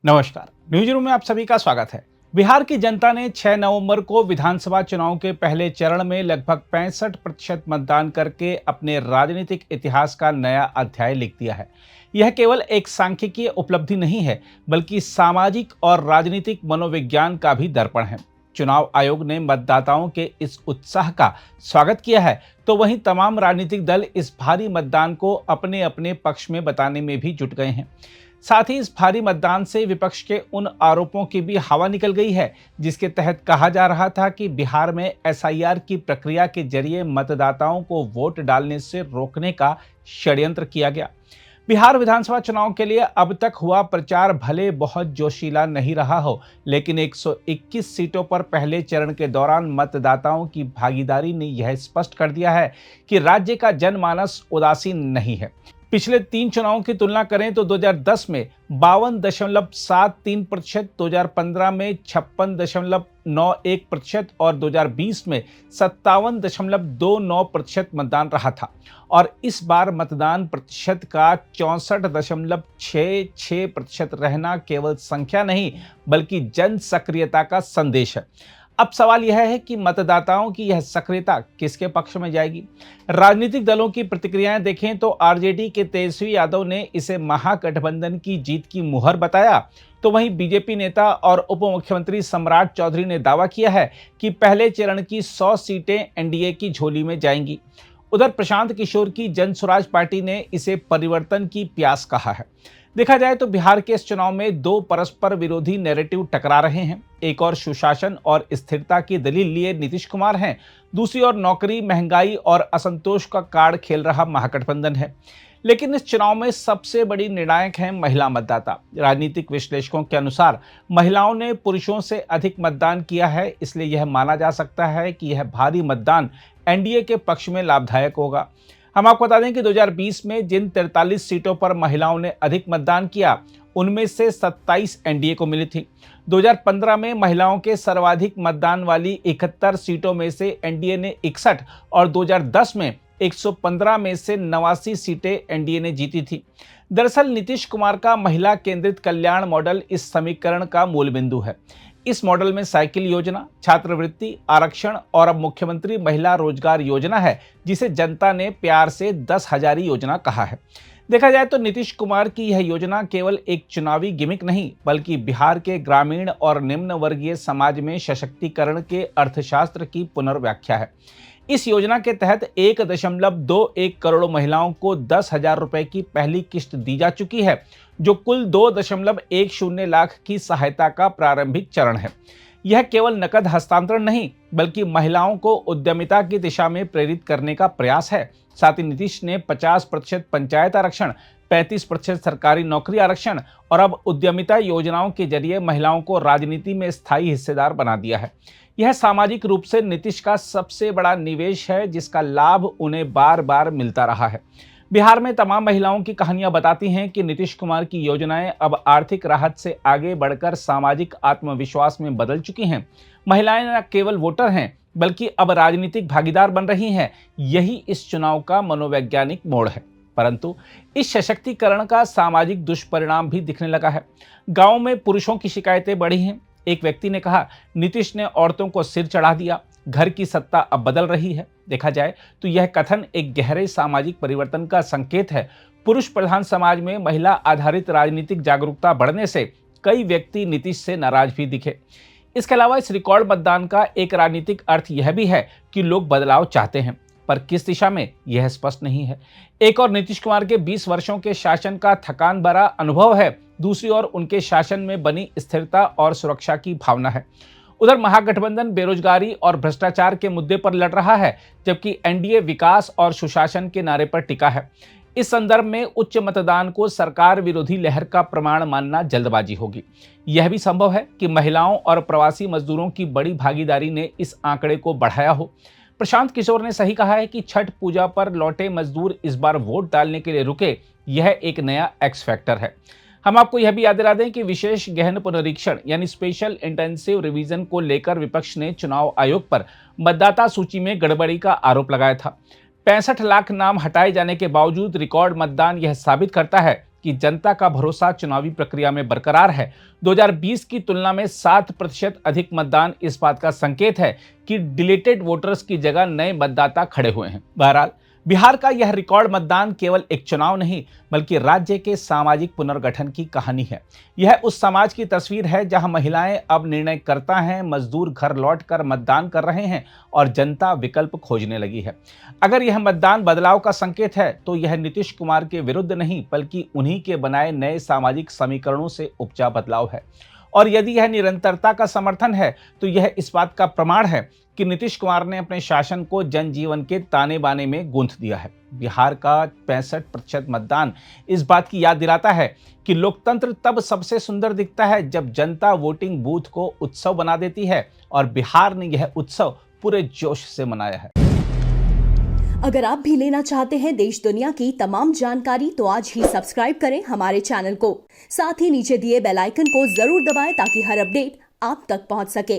नमस्कार। News room में आप सभी का स्वागत है। बिहार की जनता ने 6 नवंबर को विधानसभा चुनाव के पहले चरण में लगभग 65% मतदान करके अपने राजनीतिक इतिहास का नया अध्याय लिख दिया है। यह केवल एक सांख्यिकीय उपलब्धि नहीं है, बल्कि सामाजिक और राजनीतिक मनोविज्ञान का भी दर्पण है। चुनाव आयोग ने मतदाताओं के इस उत्साह का स्वागत किया है, तो वहीं तमाम राजनीतिक दल इस भारी मतदान को अपने अपने पक्ष में बताने में भी जुट गए हैं। साथ ही इस भारी मतदान से विपक्ष के उन आरोपों की भी हवा निकल गई है, जिसके तहत कहा जा रहा था कि बिहार में एसआईआर की प्रक्रिया के जरिए मतदाताओं को वोट डालने से रोकने का षड्यंत्र किया गया। बिहार विधानसभा चुनाव के लिए अब तक हुआ प्रचार भले बहुत जोशीला नहीं रहा हो, लेकिन 121 सीटों पर पहले चरण के दौरान मतदाताओं की भागीदारी ने यह स्पष्ट कर दिया है कि राज्य का जनमानस उदासीन नहीं है। पिछले 3 चुनावों की तुलना करें तो 2010 में 52.73%, 2015 में 56.91% और 2020 में 57.29% मतदान रहा था। और इस बार मतदान प्रतिशत का 64.66% रहना केवल संख्या नहीं, बल्कि जन सक्रियता का संदेश है। अब सवाल यह है कि मतदाताओं की यह सक्रियता किसके पक्ष में जाएगी। राजनीतिक दलों की प्रतिक्रियाएं देखें तो आरजेडी के तेजस्वी यादव ने इसे महागठबंधन की जीत की मुहर बताया, तो वहीं बीजेपी नेता और उप मुख्यमंत्री सम्राट चौधरी ने दावा किया है कि पहले चरण की 100 सीटें एनडीए की झोली में जाएंगी। उधर प्रशांत किशोर की जन स्वराज पार्टी ने इसे परिवर्तन की प्यास कहा है। देखा जाए तो बिहार के इस चुनाव में 2 परस्पर विरोधी नैरेटिव टकरा रहे हैं। एक और सुशासन और स्थिरता की दलील लिए नीतीश कुमार हैं, दूसरी ओर नौकरी, महंगाई और असंतोष का कार्ड खेल रहा महागठबंधन है। लेकिन इस चुनाव में सबसे बड़ी निर्णायक है महिला मतदाता। राजनीतिक विश्लेषकों के अनुसार महिलाओं ने पुरुषों से अधिक मतदान किया है, इसलिए यह माना जा सकता है कि यह भारी मतदान एनडीए के पक्ष में लाभदायक होगा। हम आपको बता दें कि 2020 में जिन 43 सीटों पर महिलाओं ने अधिक मतदान किया, उनमें से 27 एनडीए को मिली थी। 2015 में महिलाओं के सर्वाधिक मतदान वाली 71 सीटों में से एनडीए ने 61 और 2010 में 115 में से 89 सीटें एनडीए ने जीती थी। दरअसल नीतीश कुमार का महिला केंद्रित कल्याण मॉडल इस समीकरण का मूल बिंदु है। इस मॉडल में साइकिल योजना, छात्रवृत्ति, आरक्षण और अब मुख्यमंत्री महिला रोजगार योजना है, जिसे जनता ने प्यार से 10,000 योजना कहा है। देखा जाए तो नीतीश कुमार की यह योजना केवल एक चुनावी गिमिक नहीं, बल्कि बिहार के ग्रामीण और निम्न वर्गीय समाज में सशक्तिकरण के अर्थशास्त्र की पुनर्व्याख्या है। इस योजना के तहत 1.21 करोड़ महिलाओं को 10,000 रुपए की पहली किश्त दी जा चुकी है, जो कुल 2.10 लाख की सहायता का प्रारंभिक चरण है। यह केवल नकद हस्तांतरण नहीं, बल्कि महिलाओं को उद्यमिता की दिशा में प्रेरित करने का प्रयास है। साथ ही नीतीश ने 50% पंचायत आरक्षण, 35% सरकारी नौकरी आरक्षण और अब उद्यमिता योजनाओं के जरिए महिलाओं को राजनीति में स्थायी हिस्सेदार बना दिया है। यह सामाजिक रूप से नीतीश का सबसे बड़ा निवेश है, जिसका लाभ उन्हें बार बार मिलता रहा है। बिहार में तमाम महिलाओं की कहानियां बताती हैं कि नीतीश कुमार की योजनाएं अब आर्थिक राहत से आगे बढ़कर सामाजिक आत्मविश्वास में बदल चुकी हैं। महिलाएं न केवल वोटर हैं, बल्कि अब राजनीतिक भागीदार बन रही हैं। यही इस चुनाव का मनोवैज्ञानिक मोड़ है। परंतु इस सशक्तिकरण का सामाजिक दुष्परिणाम भी दिखने लगा है। गांव में पुरुषों की शिकायतें बढ़ी हैं। एक व्यक्ति ने कहा, नीतीश ने औरतों को सिर चढ़ा दिया, घर की सत्ता अब बदल रही है। देखा जाए तो यह कथन एक गहरे सामाजिक परिवर्तन का संकेत है। पुरुष प्रधान समाज में महिला आधारित राजनीतिक जागरूकता बढ़ने से कई व्यक्ति नीतीश से नाराज भी दिखे। इसके अलावा इस रिकॉर्ड मतदान का एक राजनीतिक अर्थ यह भी है कि लोग बदलाव चाहते हैं, पर किस दिशा में यह स्पष्ट नहीं है। एक और नीतीश कुमार के 20 वर्षों के शासन का थकान भरा अनुभव है, दूसरी ओर उनके शासन में बनी स्थिरता और सुरक्षा की भावना है। उधर महागठबंधन बेरोजगारी और भ्रष्टाचार के मुद्दे पर लड़ रहा है, जबकि एनडीए विकास और सुशासन के नारे पर टिका है। इस संदर्भ में उच्च मतदान को सरकार विरोधी लहर का प्रमाण मानना जल्दबाजी होगी। यह भी संभव है कि महिलाओं और प्रवासी मजदूरों की बड़ी भागीदारी ने इस आंकड़े को बढ़ाया हो। प्रशांत किशोर ने सही कहा है कि छठ पूजा पर लौटे मजदूर इस बार वोट डालने के लिए रुके, यह एक नया एक्स फैक्टर है। हम आपको यह भी याद दिला दें कि विशेष गहन पुनरीक्षण यानी स्पेशल इंटेंसिव रिवीजन को लेकर विपक्ष ने चुनाव आयोग पर मतदाता सूची में गड़बड़ी का आरोप लगाया था। 65 लाख नाम हटाए जाने के बावजूद रिकॉर्ड मतदान यह साबित करता है कि जनता का भरोसा चुनावी प्रक्रिया में बरकरार है। 2020 की तुलना में 7% अधिक मतदान इस बात का संकेत है कि डिलीटेड वोटर्स की जगह नए मतदाता खड़े हुए हैं। बहरहाल, बिहार का यह रिकॉर्ड मतदान केवल एक चुनाव नहीं बल्कि राज्य के सामाजिक पुनर्गठन की कहानी है। यह उस समाज की तस्वीर है जहां महिलाएं अब निर्णय करता हैं, मजदूर घर लौटकर मतदान कर रहे हैं और जनता विकल्प खोजने लगी है। अगर यह मतदान बदलाव का संकेत है तो यह नीतीश कुमार के विरुद्ध नहीं बल्कि उन्हीं के बनाए नए सामाजिक समीकरणों से उपजा बदलाव है। और यदि यह निरंतरता का समर्थन है तो यह इस बात का प्रमाण है कि नीतीश कुमार ने अपने शासन को जनजीवन के ताने बाने में गूंथ दिया है। बिहार का 65% मतदान इस बात की याद दिलाता है कि लोकतंत्र तब सबसे सुंदर दिखता है जब जनता वोटिंग बूथ को उत्सव बना देती है, और बिहार ने यह उत्सव पूरे जोश से मनाया है। अगर आप भी लेना चाहते हैं देश दुनिया की तमाम जानकारी तो आज ही सब्सक्राइब करें हमारे चैनल को। साथ ही नीचे दिए बेल आइकन को जरूर दबाएं ताकि हर अपडेट आप तक पहुंच सके।